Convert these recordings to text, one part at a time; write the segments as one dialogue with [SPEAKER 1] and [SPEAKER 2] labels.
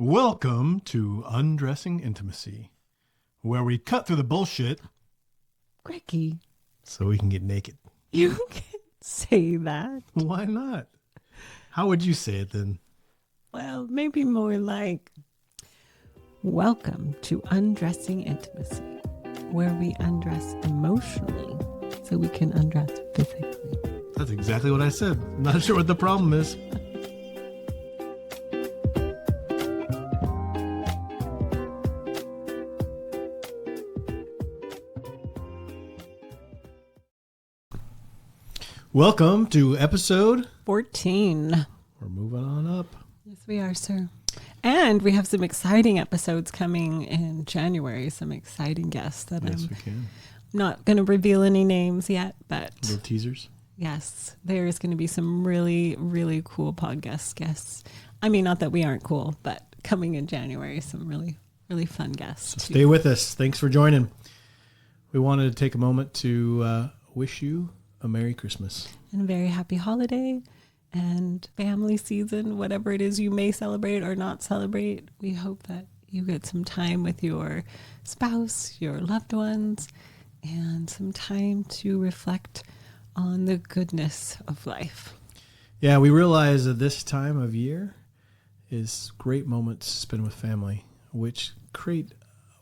[SPEAKER 1] Welcome to Undressing Intimacy, where we cut through the bullshit
[SPEAKER 2] Greggy,
[SPEAKER 1] so we can get naked.
[SPEAKER 2] you can't say that.
[SPEAKER 1] Why not? How would you say it then?
[SPEAKER 2] Well, maybe more like, welcome to Undressing Intimacy, where we undress emotionally so we can undress physically.
[SPEAKER 1] That's exactly what I said. Not sure what the problem is. Welcome to episode
[SPEAKER 2] 14.
[SPEAKER 1] We're moving on up.
[SPEAKER 2] Yes, we are, sir. And we have some exciting episodes coming in January, some exciting guests that
[SPEAKER 1] Yes,
[SPEAKER 2] I'm
[SPEAKER 1] we can.
[SPEAKER 2] not going to reveal any names yet, but
[SPEAKER 1] Little teasers.
[SPEAKER 2] yes, there's going to be some really, really cool podcast guests. I mean, not that we aren't cool, but coming in January, some really, really fun guests.
[SPEAKER 1] So
[SPEAKER 2] too.
[SPEAKER 1] stay with us. Thanks for joining. We wanted to take a moment to wish you a Merry Christmas.
[SPEAKER 2] And a very happy holiday and family season, whatever it is you may celebrate or not celebrate. We hope that you get some time with your spouse, your loved ones, and some time to reflect on the goodness of life.
[SPEAKER 1] Yeah, we realize that this time of year is great moments to spend with family, which create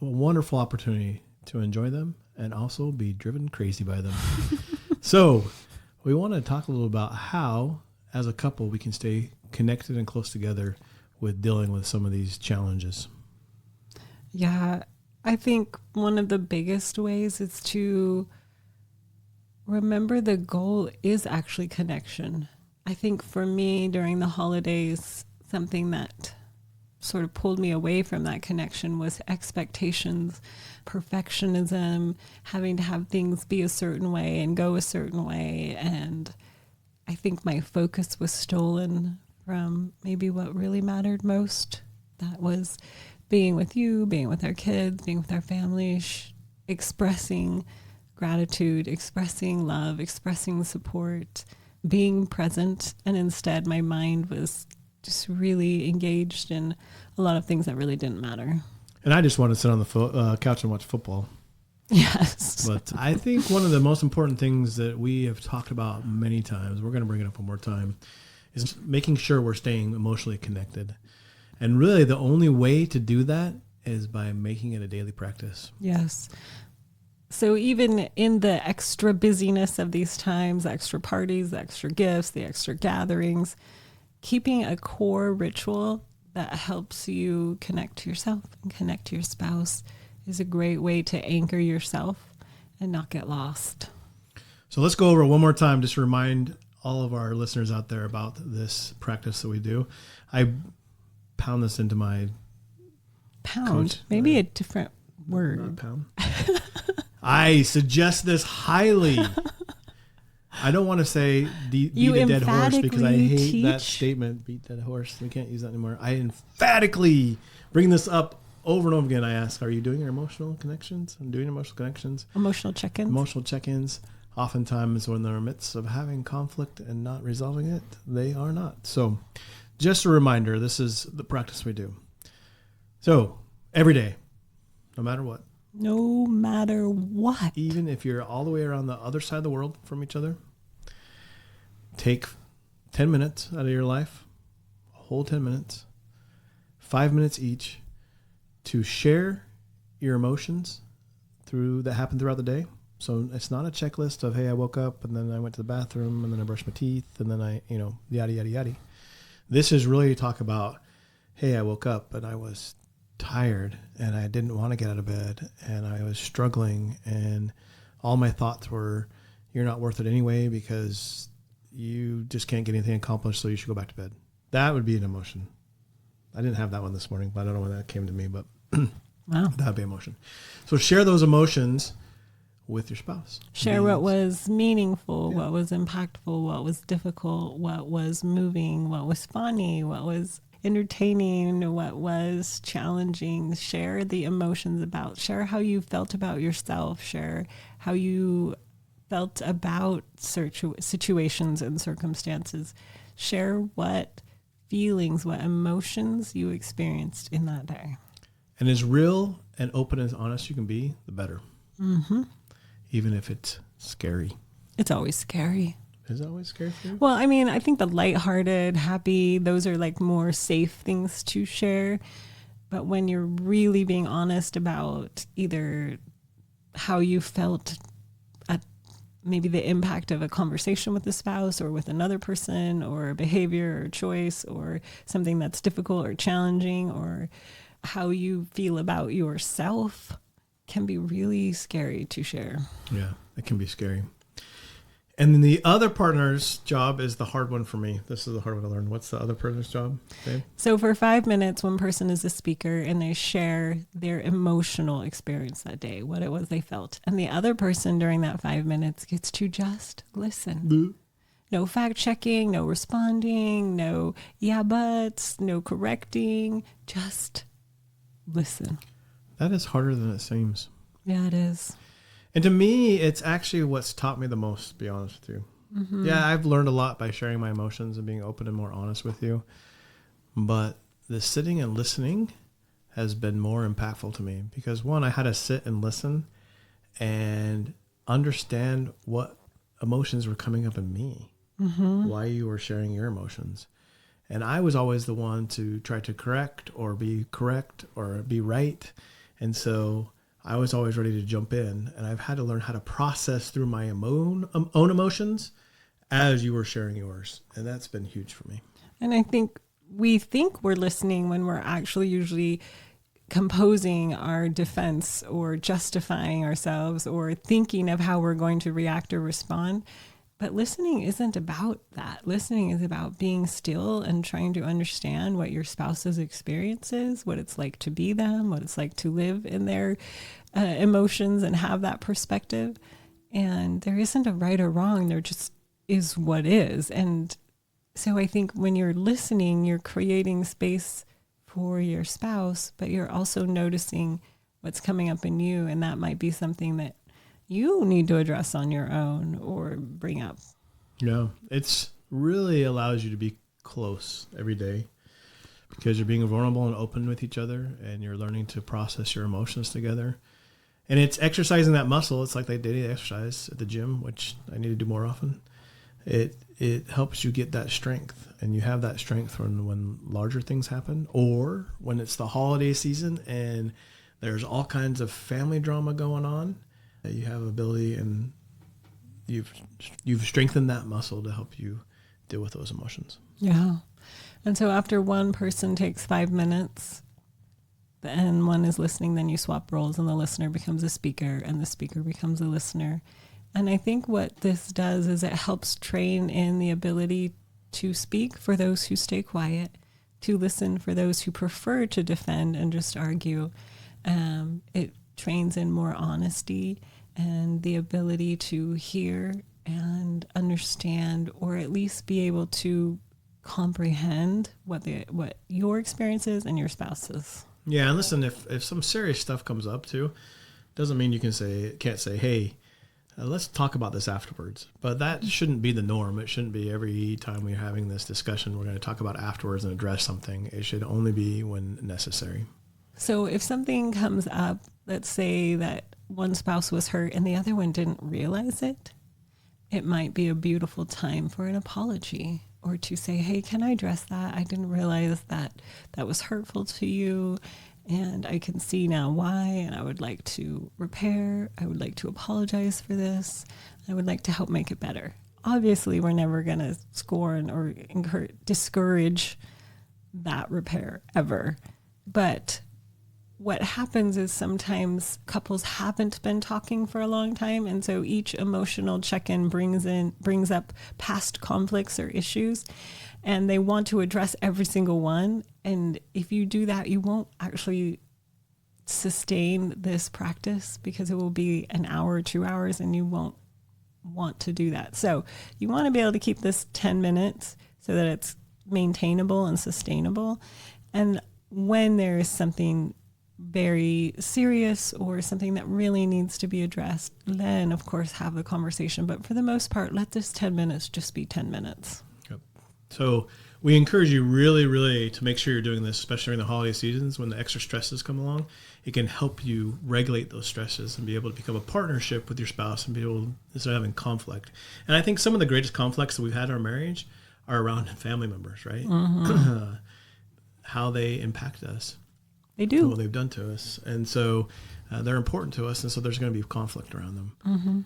[SPEAKER 1] a wonderful opportunity to enjoy them and also be driven crazy by them. So we want to talk a little about how, as a couple, we can stay connected and close together with dealing with some of these challenges.
[SPEAKER 2] Yeah, I think one of the biggest ways is to remember the goal is actually connection. I think for me during the holidays, something that sort of pulled me away from that connection was expectations, perfectionism, having to have things be a certain way and go a certain way. And I think my focus was stolen from maybe what really mattered most. That was being with you, being with our kids, being with our family, expressing gratitude, expressing love, expressing support, being present. And instead, my mind was just really engaged in a lot of things that really didn't matter.
[SPEAKER 1] And I just want to sit on the couch and watch football.
[SPEAKER 2] Yes.
[SPEAKER 1] But I think one of the most important things that we have talked about many times, we're going to bring it up one more time, is making sure we're staying emotionally connected. And really the only way to do that is by making it a daily practice.
[SPEAKER 2] Yes. So even in the extra busyness of these times, the extra parties, the extra gifts, the extra gatherings, keeping a core ritual that helps you connect to yourself and connect to your spouse is a great way to anchor yourself and not get lost.
[SPEAKER 1] So let's go over it one more time, just to remind all of our listeners out there about this practice that we do. I pound this into my
[SPEAKER 2] Pound,
[SPEAKER 1] coach.
[SPEAKER 2] maybe a different
[SPEAKER 1] Not
[SPEAKER 2] word.
[SPEAKER 1] pound. I suggest this highly. I don't want to say beat a dead horse because I hate that statement, beat dead horse. We can't use that anymore. I emphatically bring this up over and over again. I ask, are you doing your emotional connections? I'm doing emotional connections.
[SPEAKER 2] Emotional check-ins.
[SPEAKER 1] Emotional check-ins. Oftentimes when they're in the midst of having conflict and not resolving it, they are not. So just a reminder, this is the practice we do. So every day, no matter what.
[SPEAKER 2] No matter what.
[SPEAKER 1] Even if you're all the way around the other side of the world from each other, take 10 minutes out of your life, a whole 10 minutes, 5 minutes each, to share your emotions that happen throughout the day. So it's not a checklist of, hey, I woke up and then I went to the bathroom and then I brushed my teeth and then I, yada, yada, yada. This is really talk about, hey, I woke up and I was tired and I didn't want to get out of bed and I was struggling and all my thoughts were, you're not worth it anyway because you just can't get anything accomplished, so you should go back to bed. That would be an emotion. I didn't have that one this morning, but I don't know when that came to me, but
[SPEAKER 2] Wow.
[SPEAKER 1] that would be emotion. So share those emotions with your spouse.
[SPEAKER 2] Share what was meaningful, what was impactful, what was difficult, what was moving, what was funny, what was entertaining, what was challenging. Share the emotions share how you felt about yourself, share how you felt about situations and circumstances. Share what feelings, what emotions you experienced in that day.
[SPEAKER 1] And as real and open and honest you can be, the better.
[SPEAKER 2] Mm-hmm.
[SPEAKER 1] Even if it's scary.
[SPEAKER 2] It's always scary.
[SPEAKER 1] Is it always scary for you?
[SPEAKER 2] Well, I mean, I think the lighthearted, happy, those are like more safe things to share. But when you're really being honest about either how you felt at maybe the impact of a conversation with a spouse or with another person, or a behavior or choice or something that's difficult or challenging, or how you feel about yourself, can be really scary to share.
[SPEAKER 1] Yeah, it can be scary. And then the other partner's job is the hard one for me. This is the hard one to learn. What's the other partner's job, Dave?
[SPEAKER 2] So for 5 minutes, one person is a speaker and they share their emotional experience that day, what it was they felt. And the other person during that 5 minutes gets to just listen. No fact checking, no responding, no yeah buts, no correcting, just listen.
[SPEAKER 1] That is harder than it seems.
[SPEAKER 2] Yeah, it is.
[SPEAKER 1] And to me, it's actually what's taught me the most, to be honest with you. Mm-hmm. Yeah, I've learned a lot by sharing my emotions and being open and more honest with you. But the sitting and listening has been more impactful to me because, one, I had to sit and listen and understand what emotions were coming up in me, why you were sharing your emotions. And I was always the one to try to correct or be right. And so I was always ready to jump in, and I've had to learn how to process through my own emotions as you were sharing yours. And that's been huge for me.
[SPEAKER 2] And I think we think we're listening when we're actually usually composing our defense or justifying ourselves or thinking of how we're going to react or respond. But listening isn't about that. Listening is about being still and trying to understand what your spouse's experience is, what it's like to be them, what it's like to live in their emotions and have that perspective. And there isn't a right or wrong. There just is what is. And so I think when you're listening, you're creating space for your spouse, but you're also noticing what's coming up in you. And that might be something that you need to address on your own or bring up.
[SPEAKER 1] Yeah, it's really allows you to be close every day because you're being vulnerable and open with each other and you're learning to process your emotions together. And it's exercising that muscle. It's like they daily exercise at the gym, which I need to do more often. It helps you get that strength, and you have that strength when larger things happen or when it's the holiday season and there's all kinds of family drama going on. You have ability and you've strengthened that muscle to help you deal with those emotions.
[SPEAKER 2] Yeah. And so after one person takes 5 minutes and one is listening, then you swap roles and the listener becomes a speaker and the speaker becomes a listener. And I think what this does is it helps train in the ability to speak for those who stay quiet, to listen for those who prefer to defend and just argue. It trains in more honesty and the ability to hear and understand, or at least be able to comprehend what your experience is and your spouse's.
[SPEAKER 1] Yeah, and listen, if some serious stuff comes up too, doesn't mean you can't say, hey, let's talk about this afterwards. But that shouldn't be the norm. It shouldn't be every time we're having this discussion, we're going to talk about afterwards and address something. It should only be when necessary.
[SPEAKER 2] So if something comes up, let's say that one spouse was hurt and the other one didn't realize it, it might be a beautiful time for an apology or to say, hey, can I address that? I didn't realize that was hurtful to you, and I can see now why, and I would like to repair. I would like to apologize for this. I would like to help make it better. Obviously, we're never going to scorn or discourage that repair ever. But what happens is sometimes couples haven't been talking for a long time, and so each emotional check-in brings up past conflicts or issues, and they want to address every single one. And if you do that, you won't actually sustain this practice because it will be an hour or 2 hours, and you won't want to do that. So you want to be able to keep this 10 minutes so that it's maintainable and sustainable. And when there is something very serious or something that really needs to be addressed, then of course have the conversation. But for the most part, let this 10 minutes just be 10 minutes.
[SPEAKER 1] Yep. So we encourage you really, really to make sure you're doing this, especially during the holiday seasons when the extra stresses come along. It can help you regulate those stresses and be able to become a partnership with your spouse and be able to, instead of having conflict. And I think some of the greatest conflicts that we've had in our marriage are around family members, right? Mm-hmm. How they impact us.
[SPEAKER 2] They do.
[SPEAKER 1] What they've done to us. And so they're important to us. And so there's going to be conflict around them. Mm-hmm.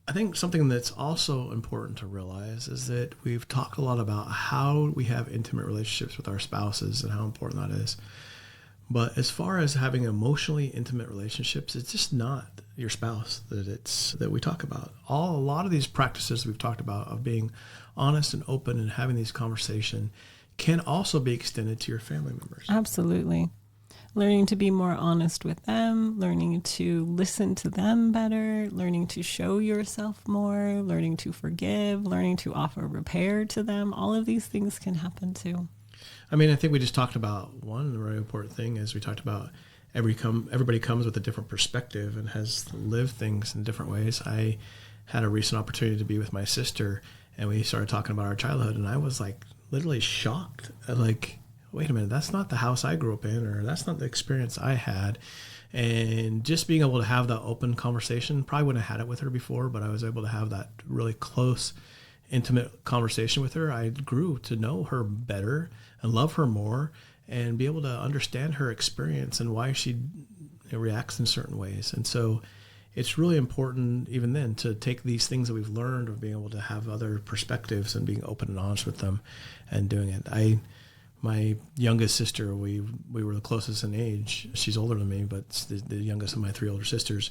[SPEAKER 1] I think something that's also important to realize is that we've talked a lot about how we have intimate relationships with our spouses and how important that is. But as far as having emotionally intimate relationships, it's just not your spouse that we talk about. A lot of these practices we've talked about of being honest and open and having these conversations can also be extended to your family members.
[SPEAKER 2] Absolutely. Learning to be more honest with them, learning to listen to them better, learning to show yourself more, learning to forgive, learning to offer repair to them. All of these things can happen too.
[SPEAKER 1] I mean, I think we just talked about one very important thing is we talked about everybody comes with a different perspective and has lived things in different ways. I had a recent opportunity to be with my sister, and we started talking about our childhood, and I was like literally shocked at like, wait a minute, that's not the house I grew up in, or that's not the experience I had. And just being able to have that open conversation, probably wouldn't have had it with her before, but I was able to have that really close, intimate conversation with her. I grew to know her better and love her more and be able to understand her experience and why she reacts in certain ways. And so it's really important even then to take these things that we've learned of being able to have other perspectives and being open and honest with them and doing it. My youngest sister, we were the closest in age. She's older than me, but the youngest of my three older sisters.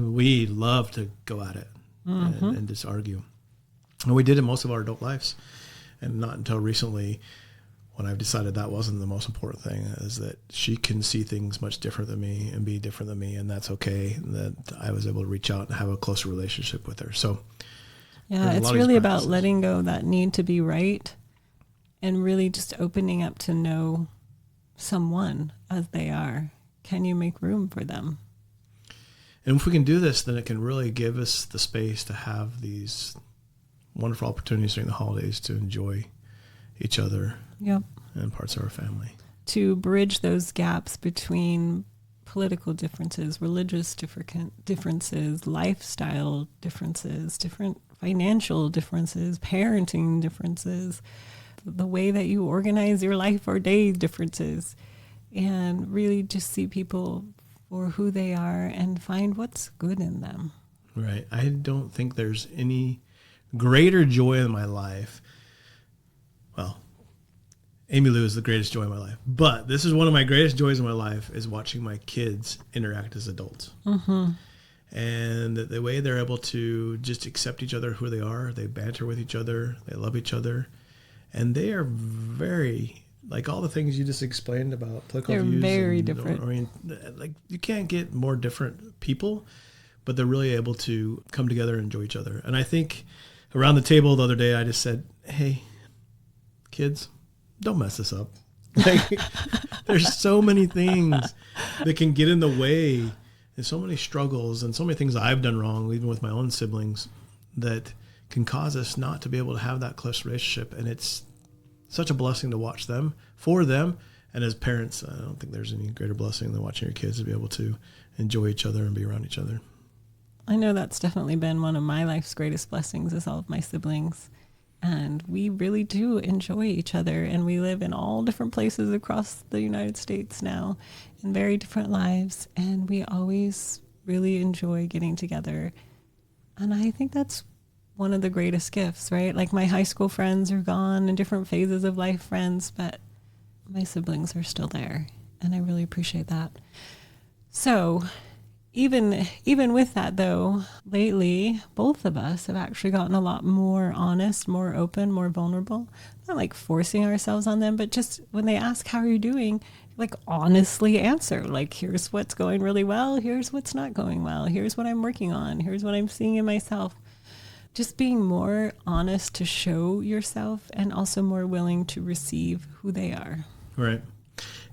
[SPEAKER 1] We love to go at it and just argue. And we did it most of our adult lives. And not until recently when I've decided that wasn't the most important thing, is that she can see things much different than me and be different than me, and that's okay. And that I was able to reach out and have a closer relationship with her. So
[SPEAKER 2] yeah, it's really about letting go that need to be right and really just opening up to know someone as they are. Can you make room for them?
[SPEAKER 1] And if we can do this, then it can really give us the space to have these wonderful opportunities during the holidays to enjoy each other and parts of our family.
[SPEAKER 2] To bridge those gaps between political differences, religious differences, lifestyle differences, different financial differences, parenting differences, the way that you organize your life or day differences, and really just see people for who they are and find what's good in them.
[SPEAKER 1] Right. I don't think there's any greater joy in my life. Well, Amy Lou is the greatest joy in my life, but this is one of my greatest joys in my life is watching my kids interact as adults. Mm-hmm. And the way they're able to just accept each other, who they are, they banter with each other, they love each other. And they are very, like all the things you just explained about political views.
[SPEAKER 2] They're very different.
[SPEAKER 1] Like you can't get more different people, but they're really able to come together and enjoy each other. And I think around the table the other day, I just said, hey, kids, don't mess this up. Like, there's so many things that can get in the way and so many struggles and so many things I've done wrong, even with my own siblings, that can cause us not to be able to have that close relationship. And it's such a blessing to watch them, for them. And as parents, I don't think there's any greater blessing than watching your kids to be able to enjoy each other and be around each other.
[SPEAKER 2] I know that's definitely been one of my life's greatest blessings is all of my siblings. And we really do enjoy each other. And we live in all different places across the United States now in very different lives. And we always really enjoy getting together. And I think that's one of the greatest gifts, right? Like my high school friends are gone in different phases of life friends, but my siblings are still there. And I really appreciate that. So even with that though, lately, both of us have actually gotten a lot more honest, more open, more vulnerable. Not like forcing ourselves on them, but just when they ask, how are you doing? Like honestly answer, like here's what's going really well. Here's what's not going well. Here's what I'm working on. Here's what I'm seeing in myself. Just being more honest to show yourself and also more willing to receive who they are.
[SPEAKER 1] Right.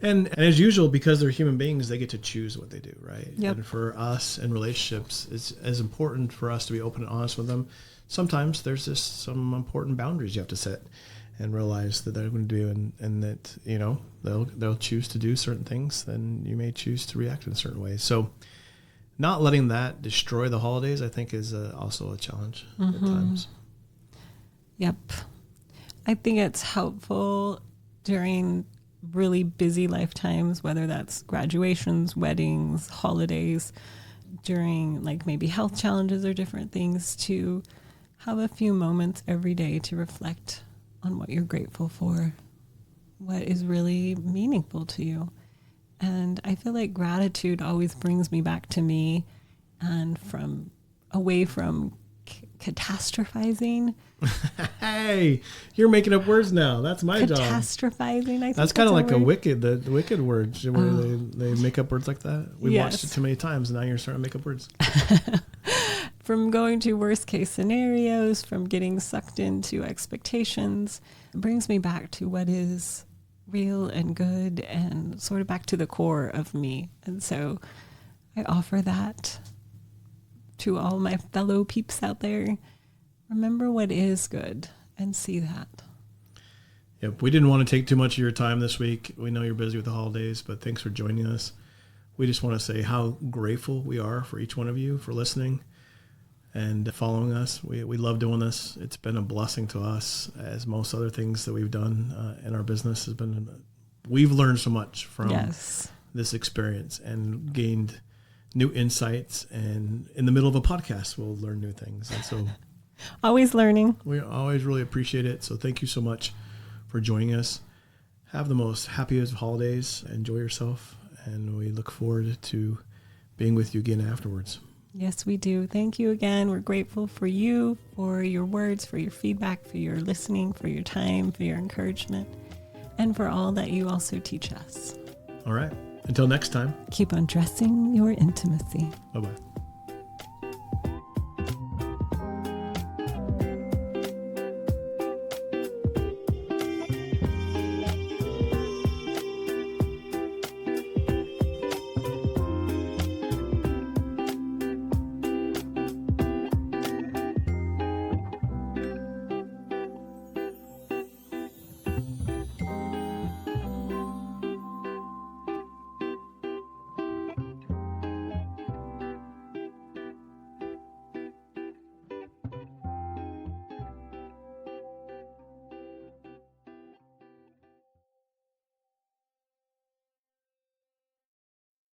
[SPEAKER 1] And as usual, because they're human beings, they get to choose what they do, right?
[SPEAKER 2] Yep.
[SPEAKER 1] And for us in relationships, it's as important for us to be open and honest with them. Sometimes there's just some important boundaries you have to set. and realize that they're going to do, and that, you know, they'll choose to do certain things, then you may choose to react in certain ways. So not letting that destroy the holidays, I think, is also a challenge at times.
[SPEAKER 2] Yep. I think it's helpful during really busy lifetimes, whether that's graduations, weddings, holidays, during like maybe health challenges or different things, to have a few moments every day to reflect on what you're grateful for, what is really meaningful to you. And I feel like gratitude always brings me back to me and away from catastrophizing.
[SPEAKER 1] Hey, you're making up words now. That's my job.
[SPEAKER 2] Catastrophizing, I think
[SPEAKER 1] that's kind of like the wicked words, where they make up words like that. We've watched it too many times, and now you're starting to make up words.
[SPEAKER 2] From going to worst case scenarios, from getting sucked into expectations, it brings me back to what is real and good, and sort of back to the core of me. And so I offer that to all my fellow peeps out there. Remember what is good and see that.
[SPEAKER 1] Yep. We didn't want to take too much of your time this week. We know you're busy with the holidays, but thanks for joining us. We just want to say how grateful we are for each one of you for listening and following us. We love doing this. It's been a blessing to us, as most other things that we've done in our business has been. We've learned so much from this experience and gained new insights. And in the middle of a podcast, we'll learn new things. And so
[SPEAKER 2] always learning.
[SPEAKER 1] We always really appreciate it. So thank you so much for joining us. Have the most happiest holidays. Enjoy yourself. And we look forward to being with you again afterwards.
[SPEAKER 2] Yes, we do. Thank you again. We're grateful for you, for your words, for your feedback, for your listening, for your time, for your encouragement, and for all that you also teach us.
[SPEAKER 1] All right. Until next time.
[SPEAKER 2] Keep on dressing your intimacy.
[SPEAKER 1] Bye-bye.